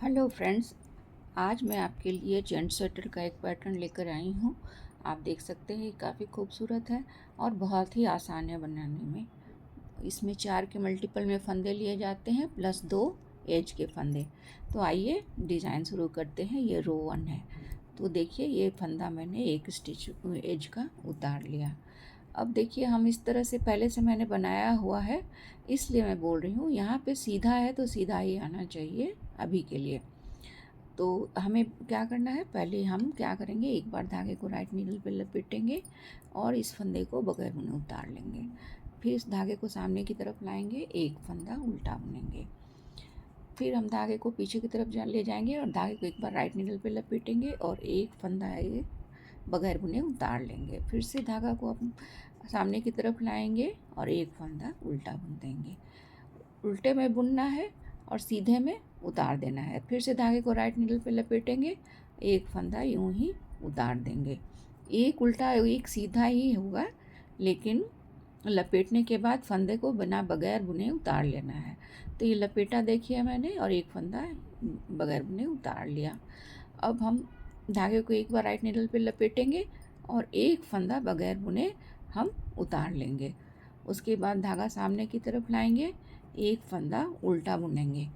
Hello friends, आज मैं आपके लिए जेंट्स स्वेटर का एक पैटर्न लेकर आई हूँ। आप देख सकते हैं ये काफ़ी खूबसूरत है और बहुत ही आसान है बनाने में। इसमें 4 के मल्टीपल में फंदे लिए जाते हैं प्लस 2 एज के फंदे। तो आइए डिज़ाइन शुरू करते हैं। ये रो 1 है। तो देखिए ये फंदा मैंने एक स्टिच एज का उतार लिया। अब देखिए हम इस तरह से पहले से मैंने बनाया हुआ है, इसलिए मैं बोल रही हूँ यहाँ पे सीधा है तो सीधा ही आना चाहिए अभी के लिए। तो हमें क्या करना है, पहले हम क्या करेंगे, एक बार धागे को राइट नीडल पे लपेटेंगे और इस फंदे को बगैर बुने उतार लेंगे। फिर इस धागे को सामने की तरफ लाएंगे, एक फंदा उल्टा बुनेंगे। फिर हम धागे को पीछे की तरफ ले जाएंगे और धागे को एक बार राइट नीडल पे लपेटेंगे और एक फंदा ये बगैर बुने उतार लेंगे। फिर से धागा को हम सामने की तरफ लाएंगे और एक फंदा उल्टा बुन देंगे। उल्टे में बुनना है और सीधे में उतार देना है। फिर से धागे को राइट नीडल पे लपेटेंगे, एक फंदा यूं ही उतार देंगे। एक उल्टा एक सीधा ही होगा, लेकिन लपेटने के बाद फंदे को बिना बगैर बुने उतार लेना है। तो ये लपेटा देखिए मैंने और एक फंदा बगैर बुने उतार लिया। अब हम धागे को एक बार राइट नीडल पे लपेटेंगे और एक फंदा बगैर बुने हम उतार लेंगे। उसके बाद धागा सामने की तरफ लाएंगे, एक फंदा उल्टा बुनेंगे।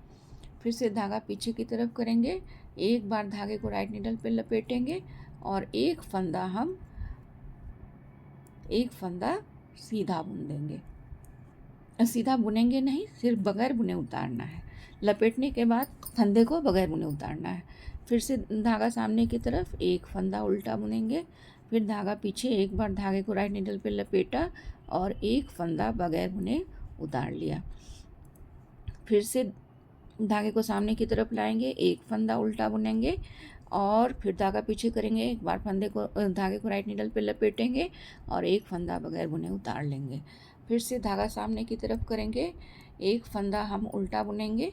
फिर से धागा पीछे की तरफ करेंगे, एक बार धागे को राइट नीडल पे लपेटेंगे और एक फंदा सीधा बुन देंगे। सीधा बुनेंगे नहीं, सिर्फ बगैर बुने उतारना है। लपेटने के बाद फंदे को बगैर बुने उतारना है। फिर से धागा सामने की तरफ, एक फंदा उल्टा बुनेंगे। फिर धागा पीछे, एक बार धागे को राइट नीडल पे लपेटा और एक फंदा बगैर बुने उतार लिया। फिर से धागे को सामने की तरफ लाएंगे, एक फंदा उल्टा बुनेंगे और फिर धागा पीछे करेंगे, एक बार धागे को राइट नीडल पे लपेटेंगे और एक फंदा बगैर बुने उतार लेंगे। फिर से धागा सामने की तरफ करेंगे, एक फंदा हम उल्टा बुनेंगे।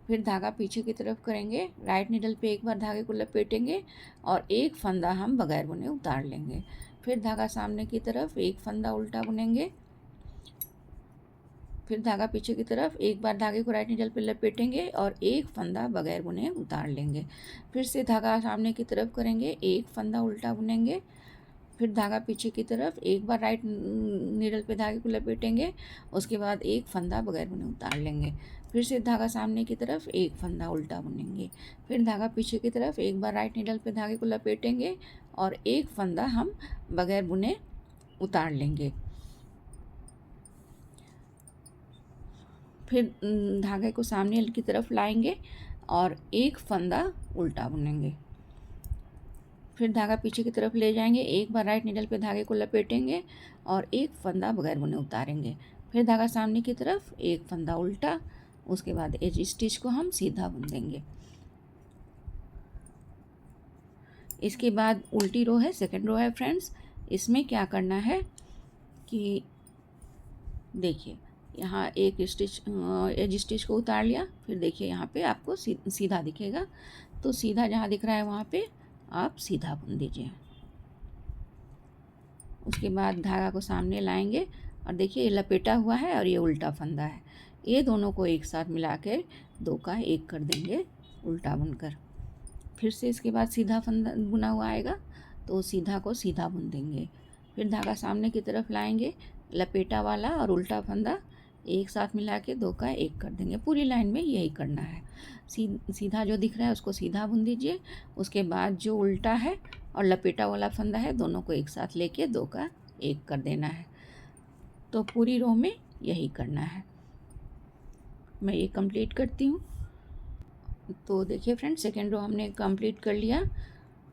फिर धागा पीछे की तरफ करेंगे, राइट नीडल पे एक बार धागे को लपेटेंगे और एक फंदा हम बगैर बुने उतार लेंगे। फिर धागा सामने की तरफ, एक फंदा उल्टा बुनेंगे। फिर धागा पीछे की तरफ, एक बार धागे को राइट नीडल पे लपेटेंगे और एक फंदा बगैर बुने उतार लेंगे। फिर से धागा सामने की तरफ करेंगे, एक फंदा उल्टा बुनेंगे। फिर धागा पीछे की तरफ, एक बार राइट नीडल पे धागे को लपेटेंगे, उसके बाद एक फंदा बगैर बुने उतार लेंगे। फिर से धागा सामने की तरफ, एक फंदा उल्टा बुनेंगे। फिर धागा पीछे की तरफ, एक बार राइट नीडल पे धागे को लपेटेंगे और एक फंदा हम बगैर बुने उतार लेंगे। फिर धागे को सामने की तरफ लाएंगे और एक फंदा उल्टा बुनेंगे। फिर धागा पीछे की तरफ ले जाएंगे, एक बार राइट नीडल पे धागे को लपेटेंगे और एक फंदा बगैर बुने उतारेंगे। फिर धागा सामने की तरफ, एक फंदा उल्टा, उसके बाद एज स्टिच को हम सीधा बुन देंगे। इसके बाद उल्टी रो है, सेकंड रो है फ्रेंड्स। इसमें क्या करना है कि देखिए यहाँ एक एज स्टिच को उतार लिया। फिर देखिए यहाँ पे आपको सीधा दिखेगा, तो सीधा जहाँ दिख रहा है वहाँ पे आप सीधा बुन दीजिए। उसके बाद धागा को सामने लाएंगे और देखिए ये लपेटा हुआ है और ये उल्टा फंदा है। ये दोनों को एक साथ मिला के दो का एक कर देंगे उल्टा बुनकर। फिर से इसके बाद सीधा फंदा बुना हुआ आएगा, तो सीधा को सीधा बुन देंगे। फिर धागा सामने की तरफ लाएंगे, लपेटा वाला और उल्टा फंदा एक साथ मिला के दो का एक कर देंगे। पूरी लाइन में यही करना है। सीधा जो दिख रहा है उसको सीधा बुन दीजिए। उसके बाद जो उल्टा है और लपेटा वाला फंदा है, दोनों को एक साथ लेके दो का एक कर देना है। तो पूरी रो में यही करना है। मैं ये कंप्लीट करती हूँ। तो देखिए फ्रेंड, सेकेंड रो हमने कंप्लीट कर लिया।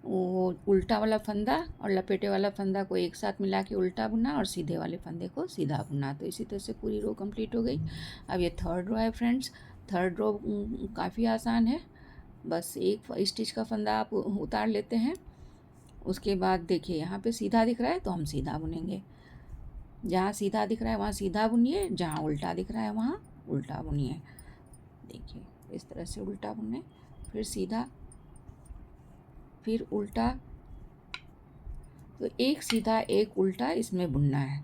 वो उल्टा वाला फंदा और लपेटे वाला फंदा को एक साथ मिला के उल्टा बुना और सीधे वाले फंदे को सीधा बुना। तो इसी तरह से पूरी रो कंप्लीट हो गई। अब ये थर्ड रो है फ्रेंड्स। थर्ड रो काफ़ी आसान है। बस एक स्टिच का फंदा आप उतार लेते हैं। उसके बाद देखिए यहाँ पे सीधा दिख रहा है तो हम सीधा बुनेंगे। जहाँ सीधा दिख रहा है वहाँ सीधा बुनिए, जहाँ उल्टा दिख रहा है वहाँ उल्टा बुनिए। देखिए इस तरह से उल्टा बुने, फिर सीधा, फिर उल्टा। तो एक सीधा एक उल्टा इसमें बुनना है।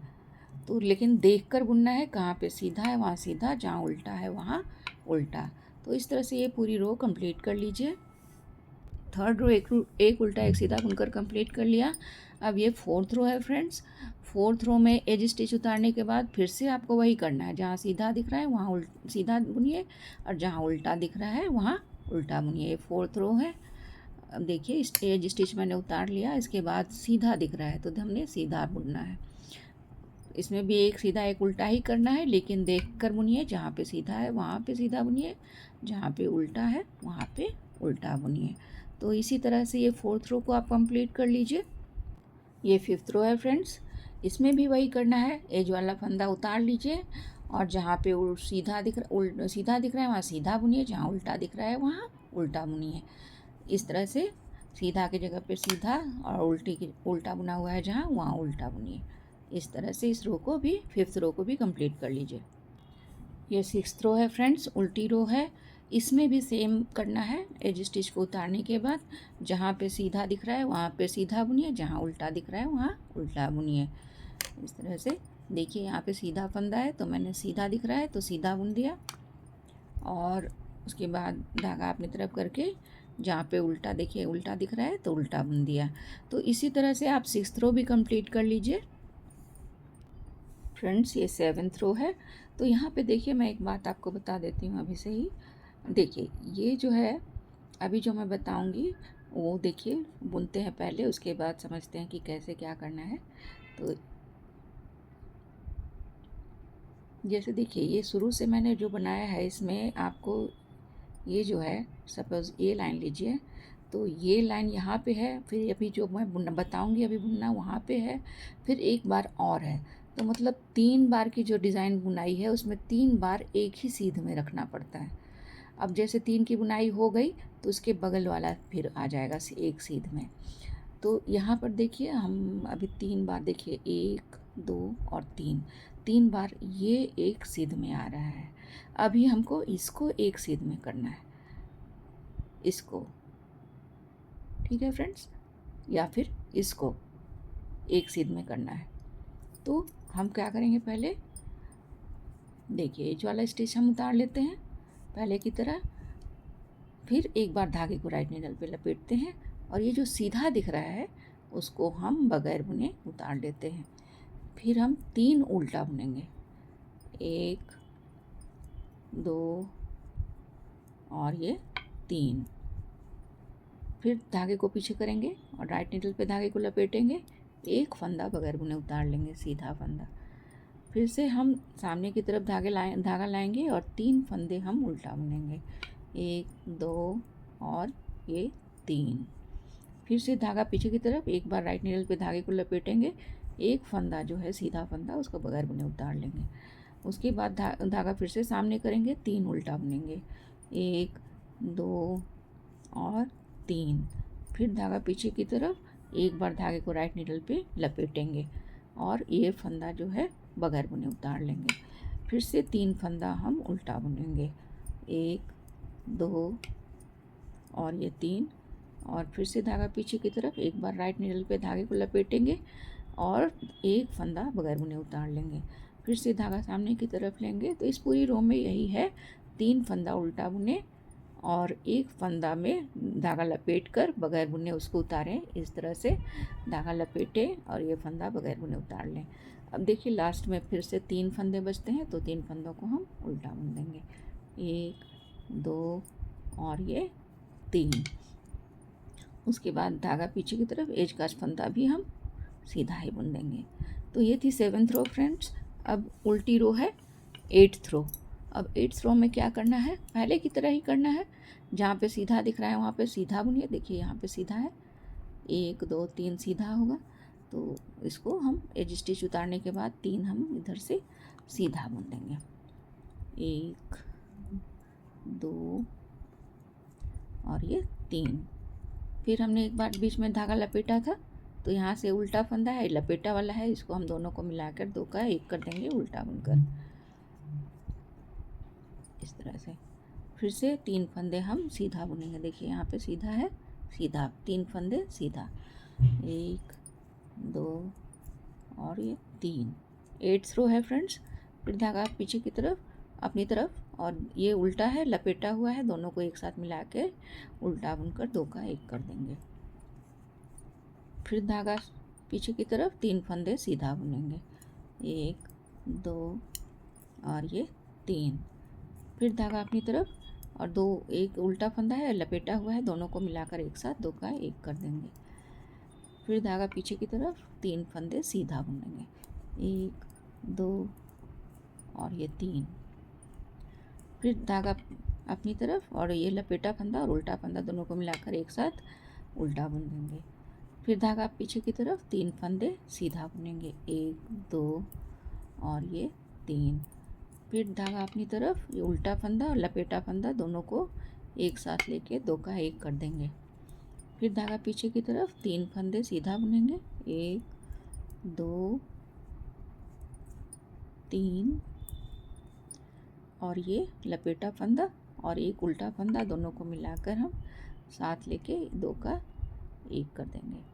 तो लेकिन देखकर बुनना है, कहाँ पे सीधा है वहाँ सीधा, जहाँ उल्टा है वहाँ उल्टा। तो इस तरह से ये पूरी रो कंप्लीट कर लीजिए। थर्ड रो एक उल्टा एक सीधा बुनकर कंप्लीट कर लिया। अब ये फोर्थ रो है फ्रेंड्स। फोर्थ रो में एज स्टिच उतारने के बाद फिर से आपको वही करना है, जहाँ सीधा दिख रहा है वहाँ सीधा बुनिए, और जहाँ उल्टा दिख रहा है वहाँ उल्टा बुनिए। ये फोर्थ रो है। अब देखिए इस एज स्टिच मैंने उतार लिया, इसके बाद सीधा दिख रहा है तो हमने सीधा बुनना है। इसमें भी एक सीधा एक उल्टा ही करना है, लेकिन देख कर बुनिए, जहाँ पे सीधा है वहाँ पे सीधा बुनिए, जहाँ पे उल्टा है वहाँ पे उल्टा बुनिए। तो इसी तरह से ये फोर्थ रो को आप कंप्लीट कर लीजिए। ये फिफ्थ रो है फ्रेंड्स। इसमें भी वही करना है, एज वाला फंदा उतार लीजिए और जहाँ पे सीधा दिख रहा है वहाँ सीधा बुनिए, जहाँ उल्टा दिख रहा है वहाँ उल्टा बुनिए। इस तरह से सीधा की जगह पे सीधा और उल्टा बुना हुआ है जहाँ वहाँ उल्टा बुनिए। इस तरह से इस रो को भी, फिफ्थ रो को भी कंप्लीट कर लीजिए। ये सिक्स्थ रो है फ्रेंड्स, उल्टी रो है। इसमें भी सेम करना है, एज स्टिच को उतारने के बाद जहाँ पे सीधा दिख रहा है वहाँ पे सीधा बुनिए, जहाँ उल्टा दिख रहा है वहाँ उल्टा बुनिए। इस तरह से देखिए यहाँ पे सीधा फंदा है तो मैंने सीधा दिख रहा है तो सीधा बुन दिया, और उसके बाद धागा अपनी तरफ करके जहाँ पे उल्टा देखिए उल्टा दिख रहा है तो उल्टा बुन दिया। तो इसी तरह से आप सिक्स्थ रो भी कंप्लीट कर लीजिए। फ्रेंड्स ये सेवन्थ रो है। तो यहाँ पे देखिए मैं एक बात आपको बता देती हूँ अभी से ही। देखिए ये जो है अभी जो मैं बताऊँगी वो देखिए बुनते हैं पहले, उसके बाद समझते हैं कि कैसे क्या करना है। तो जैसे देखिए ये शुरू से मैंने जो बनाया है, इसमें आपको ये जो है सपोज़ ये लाइन लीजिए, तो ये लाइन यहाँ पे है, फिर अभी जो मैं बताऊँगी अभी बुनना वहाँ पे है, फिर एक बार और है। तो मतलब 3 बार की जो डिज़ाइन बुनाई है उसमें 3 बार एक ही सीध में रखना पड़ता है। अब जैसे 3 की बुनाई हो गई तो उसके बगल वाला फिर आ जाएगा एक सीध में। तो यहाँ पर देखिए हम अभी 3 बार देखिए 1 2 और 3 बार ये एक सीध में आ रहा है। अभी हमको इसको एक सीध में करना है, इसको, ठीक है फ्रेंड्स, या फिर इसको एक सीध में करना है। तो हम क्या करेंगे, पहले देखिए एज वाला स्टिच हम उतार लेते हैं पहले की तरह, फिर एक बार धागे को राइट नीडल पे लपेटते हैं और ये जो सीधा दिख रहा है उसको हम बगैर बुने उतार लेते हैं। फिर हम 3 उल्टा बुनेंगे, 1 2 और ये 3। फिर धागे को पीछे करेंगे और राइट नीडल पे धागे को लपेटेंगे, एक फंदा बगैर बुने उतार लेंगे, सीधा फंदा। फिर से हम सामने की तरफ धागा लाएंगे और 3 फंदे हम उल्टा बुनेंगे, 1 2 और ये 3। फिर से धागा पीछे की तरफ, एक बार राइट नीडल पे धागे को लपेटेंगे, एक फंदा जो है सीधा फंदा उसको बगैर बुने उतार लेंगे। उसके बाद धागा फिर से सामने करेंगे, 3 उल्टा बुनेंगे, 1 2 और 3। फिर धागा पीछे की तरफ, एक बार धागे को राइट नीडल पे लपेटेंगे और ये फंदा जो है बगैर बुने उतार लेंगे। फिर से 3 फंदा हम उल्टा बुनेंगे, 1 2 और ये 3। और फिर से धागा पीछे की तरफ, एक बार राइट नीडल पे धागे को लपेटेंगे और एक फंदा बगैर बुने उतार लेंगे। फिर से धागा सामने की तरफ लेंगे। तो इस पूरी रो में यही है, 3 फंदा उल्टा बुने और एक फंदा में धागा लपेट कर बगैर बुने उसको उतारें। इस तरह से धागा लपेटें और ये फंदा बगैर बुने उतार लें। अब देखिए लास्ट में फिर से 3 फंदे बचते हैं, तो 3 फंदों को हम उल्टा बुन देंगे, 1 2 और ये 3। उसके बाद धागा पीछे की तरफ, एज का फंदा भी हम सीधा ही बुन देंगे। तो ये थी 7th रो फ्रेंड्स। अब उल्टी रो है 8th रो। अब 8th रो में क्या करना है, पहले की तरह ही करना है, जहाँ पे सीधा दिख रहा है वहाँ पे सीधा बुनिए। देखिए यहाँ पे सीधा है, 1 2 3 सीधा होगा, तो इसको हम एज स्टिच उतारने के बाद 3 हम इधर से सीधा बुन देंगे, 1 2 और ये 3। फिर हमने एक बार बीच में धागा लपेटा था, तो यहाँ से उल्टा फंदा है, लपेटा वाला है, इसको हम दोनों को मिलाकर 2 का 1 कर देंगे उल्टा बुनकर, इस तरह से। फिर से 3 फंदे हम सीधा बुनेंगे। देखिए यहाँ पे सीधा है, सीधा 3 फंदे सीधा, 1 2 और ये 3। 8th रो है फ्रेंड्स। फिर धागा पीछे की तरफ, अपनी तरफ और ये उल्टा है, लपेटा हुआ है, दोनों को एक साथ मिला के उल्टा बुनकर 2 का 1 कर देंगे। फिर धागा पीछे की तरफ 3 फंदे सीधा बुनेंगे, 1 2 और ये 3। फिर धागा अपनी तरफ और 2 एक उल्टा फंदा है, लपेटा हुआ है, दोनों को मिलाकर एक साथ 2 का 1 कर देंगे। फिर धागा पीछे की तरफ 3 फंदे सीधा बुनेंगे, 1 2 और ये 3। फिर धागा अपनी तरफ और ये लपेटा फंदा और उल्टा फंदा दोनों को मिलाकर एक साथ उल्टा बुन देंगे। फिर धागा पीछे की तरफ 3 फंदे सीधा बुनेंगे, 1 2 और ये 3। फिर धागा अपनी तरफ ये उल्टा फंदा और लपेटा फंदा दोनों को एक साथ लेके 2 का 1 कर देंगे। फिर धागा पीछे की तरफ 3 फंदे सीधा बुनेंगे, 1 2 3 और ये लपेटा फंदा और एक उल्टा फंदा दोनों को मिलाकर हम साथ लेके 2 का 1 कर देंगे।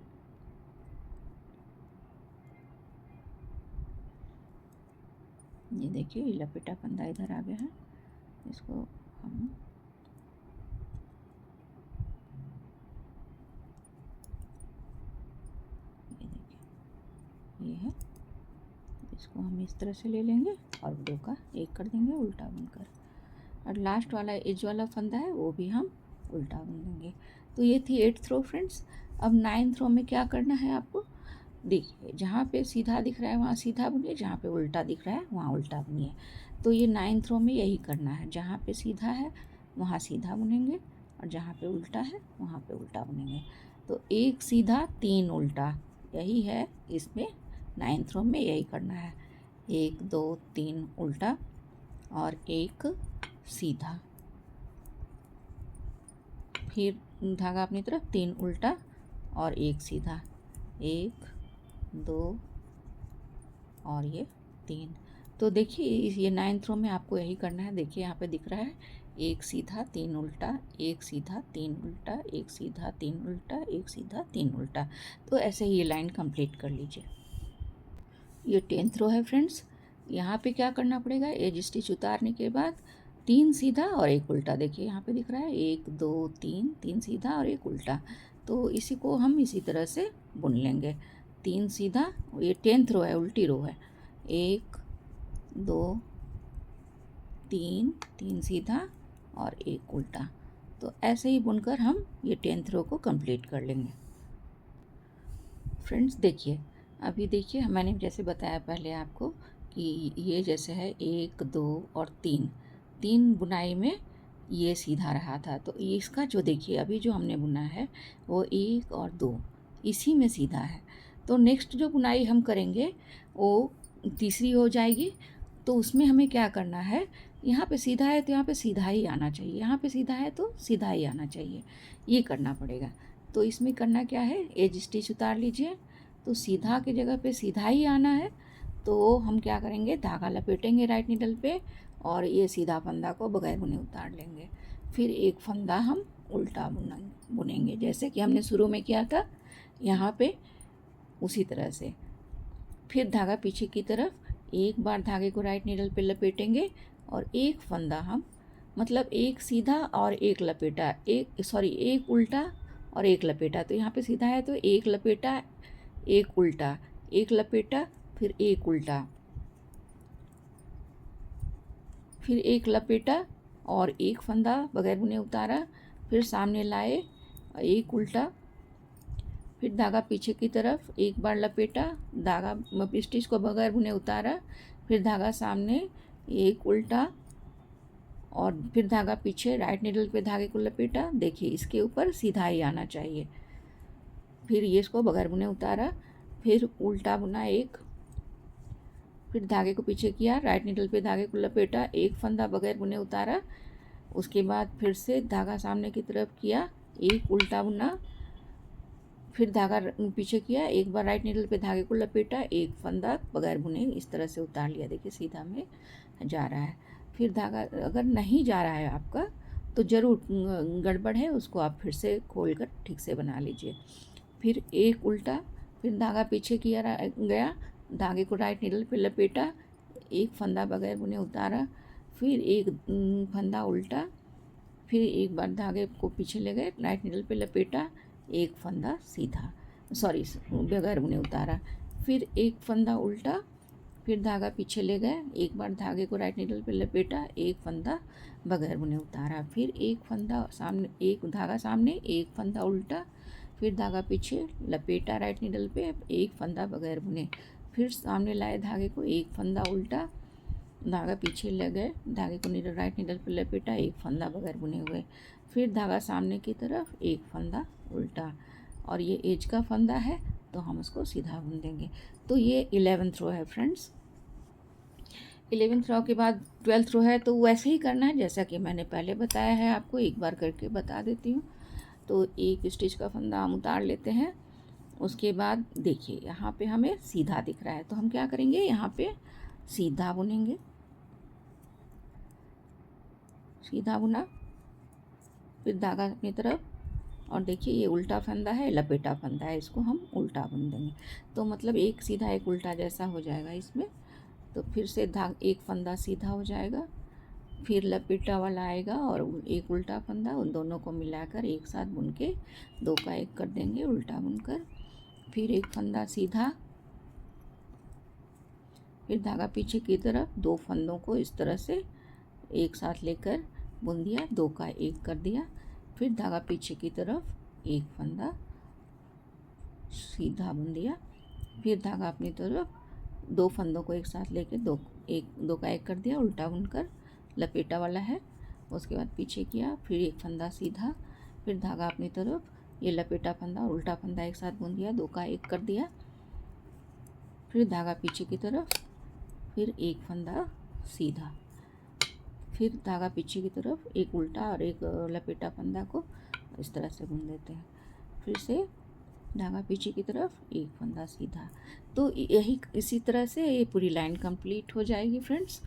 ये देखिए ये लपेटा फंदा इधर आ गया है, इसको हम ये देखिए ये है, इसको हम इस तरह से ले लेंगे और 2 का 1 कर देंगे उल्टा बुनकर। और लास्ट वाला एज वाला फंदा है वो भी हम उल्टा बुन देंगे। तो ये थी 8th रो फ्रेंड्स। अब 9th रो में क्या करना है आपको, देखिए जहाँ पे सीधा दिख रहा है वहाँ सीधा बुनिए, जहाँ पे उल्टा दिख रहा है वहाँ उल्टा बुनिए। तो ये 9th रो में यही करना है, जहाँ पे सीधा है वहाँ सीधा बुनेंगे और जहाँ पे उल्टा है वहाँ पे उल्टा बुनेंगे। तो 1 सीधा 3 उल्टा, यही है इसमें 9th रो में यही करना है, 1 2 3 उल्टा और 1 सीधा। फिर धागा अपनी तरफ 3 उल्टा और 1 सीधा, 1 2 और ये 3। तो देखिए ये 9th रो में आपको यही करना है। देखिए यहाँ पे दिख रहा है 1 सीधा 3 उल्टा, 1 सीधा 3 उल्टा, 1 सीधा 3 उल्टा, 1 सीधा 3 उल्टा। तो ऐसे ही ये लाइन कंप्लीट कर लीजिए। ये 10th रो है फ्रेंड्स। यहाँ पे क्या करना पड़ेगा, एज स्टिच उतारने के बाद 3 सीधा और 1 उल्टा। देखिए यहाँ पे दिख रहा है 1 2 3, 3 सीधा और 1 उल्टा। तो इसी को हम इसी तरह से बुन लेंगे, 3 सीधा, ये 10th रो है, उल्टी रो है, 1 2 3, 3 सीधा और 1 उल्टा। तो ऐसे ही बुनकर हम ये 10th रो को कंप्लीट कर लेंगे। फ्रेंड्स देखिए, अभी देखिए मैंने जैसे बताया पहले आपको कि ये जैसे है 1 2 और 3 बुनाई में ये सीधा रहा था। तो इसका जो देखिए अभी जो हमने बुना है वो 1 और 2 इसी में सीधा है। तो नेक्स्ट जो बुनाई हम करेंगे वो तीसरी हो जाएगी। तो उसमें हमें क्या करना है, यहाँ पे सीधा है तो यहाँ पे सीधा ही आना चाहिए, यहाँ पे सीधा है तो सीधा ही आना चाहिए, ये करना पड़ेगा। तो इसमें करना क्या है, एज स्टिच उतार लीजिए, तो सीधा की जगह पे सीधा ही आना है। तो हम क्या करेंगे, धागा लपेटेंगे राइट नीडल पे और ये सीधा फंदा को बगैर बुने उतार लेंगे। फिर एक फंदा हम उल्टा बुनेंगे जैसे कि हमने शुरू में किया था यहाँ पे, उसी तरह से। फिर धागा पीछे की तरफ एक बार धागे को राइट नीडल पे लपेटेंगे और एक फंदा हम, मतलब एक सीधा और एक लपेटा, एक उल्टा और एक लपेटा। तो यहाँ पे सीधा है तो एक लपेटा, एक उल्टा, एक लपेटा, फिर एक उल्टा, फिर एक लपेटा और एक फंदा बगैर बुने उतारा, फिर सामने लाए, एक उल्टा, फिर धागा पीछे की तरफ एक बार लपेटा, धागा स्टिच को बगैर बुने उतारा, फिर धागा सामने, एक उल्टा और फिर धागा पीछे राइट नीडल पे धागे को लपेटा। देखिए इसके ऊपर सीधा ही आना चाहिए। फिर ये इसको बगैर बुने उतारा, फिर उल्टा बुना एक, फिर धागे को पीछे किया, राइट नीडल पे धागे को लपेटा, एक फंदा बगैर बुने उतारा, उसके बाद फिर से धागा सामने की तरफ किया, एक उल्टा बुना, फिर धागा पीछे किया, एक बार राइट नीडल पे धागे को लपेटा, एक फंदा बगैर बुने इस तरह से उतार लिया। देखिए सीधा में जा रहा है। फिर धागा अगर नहीं जा रहा है आपका तो ज़रूर गड़बड़ है, उसको आप फिर से खोल कर ठीक से बना लीजिए। फिर एक उल्टा, फिर धागा पीछे किया गया, धागे को राइट नीडल पे लपेटा, एक फंदा बगैर बुने उतारा, फिर एक फंदा उल्टा, फिर एक बार धागे को पीछे ले गए, राइट नीडल पे लपेटा, एक फंदा सीधा, सॉरी बगैर बुने उतारा, फिर एक फंदा उल्टा, फिर धागा पीछे ले गए, एक बार धागे को राइट नीडल पे लपेटा, एक फंदा बगैर बुने उतारा, फिर एक फंदा सामने, एक धागा सामने, एक फंदा उल्टा, फिर धागा पीछे लपेटा राइट नीडल पे, एक फंदा बगैर बुने, फिर सामने लाए धागे को, एक फंदा उल्टा, धागा पीछे ले गए, धागे को नीडल राइट नीडल पे लपेटा, एक फंदा बगैर बुने हुए, फिर धागा सामने की तरफ, एक फंदा उल्टा, और ये एज का फंदा है तो हम उसको सीधा बुन देंगे। तो ये 11th रो है फ्रेंड्स। 11th रो के बाद 12th रो है, तो वैसे ही करना है जैसा कि मैंने पहले बताया है आपको, एक बार करके बता देती हूँ। तो एक स्टिच का फंदा हम उतार लेते हैं, उसके बाद देखिए यहाँ पे हमें सीधा दिख रहा है, तो हम क्या करेंगे, यहाँ पे सीधा बुनेंगे, सीधा बुना, फिर धागा अपनी तरफ, और देखिए ये उल्टा फंदा है, लपेटा फंदा है, इसको हम उल्टा बुन देंगे। तो मतलब एक सीधा एक उल्टा जैसा हो जाएगा इसमें। तो फिर से एक फंदा सीधा हो जाएगा, फिर लपेटा वाला आएगा और एक उल्टा फंदा, उन दोनों को मिलाकर एक साथ बुन के दो का एक कर देंगे उल्टा बुनकर, फिर एक फंदा सीधा, फिर धागा पीछे की तरफ, दो फंदों को इस तरह से एक साथ लेकर बुन दिया, दो का एक कर दिया, फिर धागा पीछे की तरफ, एक फंदा सीधा बुन दिया, फिर धागा अपनी तरफ, दो फंदों को एक साथ लेके दो का एक कर दिया, उल्टा बुनकर, लपेटा वाला है, उसके बाद पीछे किया, फिर एक फंदा सीधा, फिर धागा अपनी तरफ, ये लपेटा फंदा और उल्टा फंदा एक साथ बुन दिया, दो का एक कर दिया, फिर धागा पीछे की तरफ, फिर एक फंदा सीधा, फिर धागा पीछे की तरफ, एक उल्टा और एक लपेटा फंदा को इस तरह से बुन देते हैं, फिर से धागा पीछे की तरफ, एक फंदा सीधा। तो यही इसी तरह से ये पूरी लाइन कंप्लीट हो जाएगी फ्रेंड्स।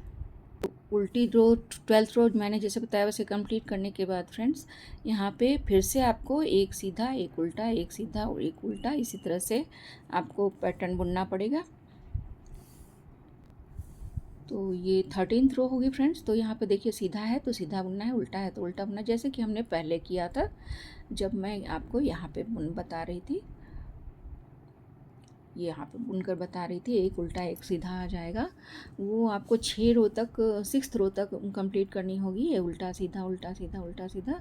उल्टी रो 12th रो मैंने जैसे बताया वैसे कंप्लीट करने के बाद फ्रेंड्स, यहाँ पे फिर से आपको एक सीधा एक उल्टा, एक सीधा और एक उल्टा, इसी तरह से आपको पैटर्न बुनना पड़ेगा। तो ये 13th रो होगी फ्रेंड्स। तो यहाँ पे देखिए सीधा है तो सीधा बुनना है, उल्टा है तो उल्टा बुनना, जैसे कि हमने पहले किया था जब मैं आपको यहाँ पे बुन बता रही थी, ये यहाँ पे बुनकर बता रही थी, एक उल्टा एक सीधा आ जाएगा। वो आपको 6 रो तक, 6th रो तक कंप्लीट करनी होगी, ये उल्टा सीधा उल्टा सीधा उल्टा सीधा,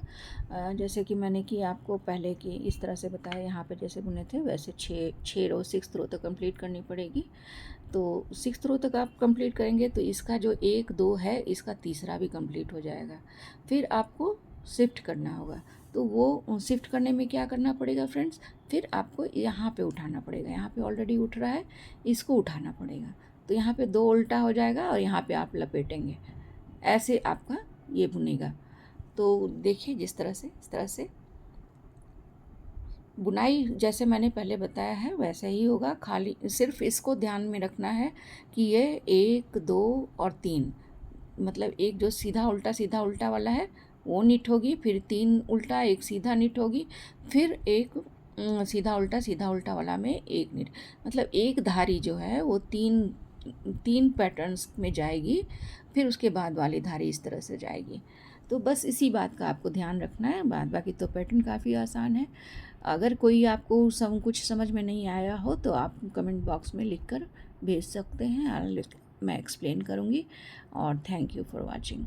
जैसे कि मैंने कि आपको पहले की इस तरह से बताया, यहाँ पे जैसे बुने थे वैसे 6 रो 6th रो तक कंप्लीट करनी पड़ेगी। तो 6th रो तक आप कंप्लीट करेंगे तो इसका जो 1 2 है, इसका तीसरा भी कंप्लीट हो जाएगा। फिर आपको शिफ्ट करना होगा, तो वो शिफ्ट करने में क्या करना पड़ेगा फ्रेंड्स, फिर आपको यहाँ पे उठाना पड़ेगा, यहाँ पे ऑलरेडी उठ रहा है, इसको उठाना पड़ेगा, तो यहाँ पे 2 उल्टा हो जाएगा और यहाँ पे आप लपेटेंगे, ऐसे आपका ये बुनेगा। तो देखिए जिस तरह से, इस तरह से बुनाई जैसे मैंने पहले बताया है वैसे ही होगा, खाली सिर्फ इसको ध्यान में रखना है कि ये 1 2 और 3, मतलब एक जो सीधा उल्टा वाला है वो निट होगी, फिर 3 उल्टा एक सीधा निट होगी, फिर एक सीधा उल्टा वाला में एक निट, मतलब एक धारी जो है वो तीन पैटर्न्स में जाएगी, फिर उसके बाद वाली धारी इस तरह से जाएगी। तो बस इसी बात का आपको ध्यान रखना है, बाद बाकी तो पैटर्न काफ़ी आसान है। अगर कोई आपको कुछ समझ में नहीं आया हो तो आप कमेंट बॉक्स में लिख कर भेज सकते हैं, मैं एक्सप्लेन करूँगी। और थैंक यू फॉर वॉचिंग।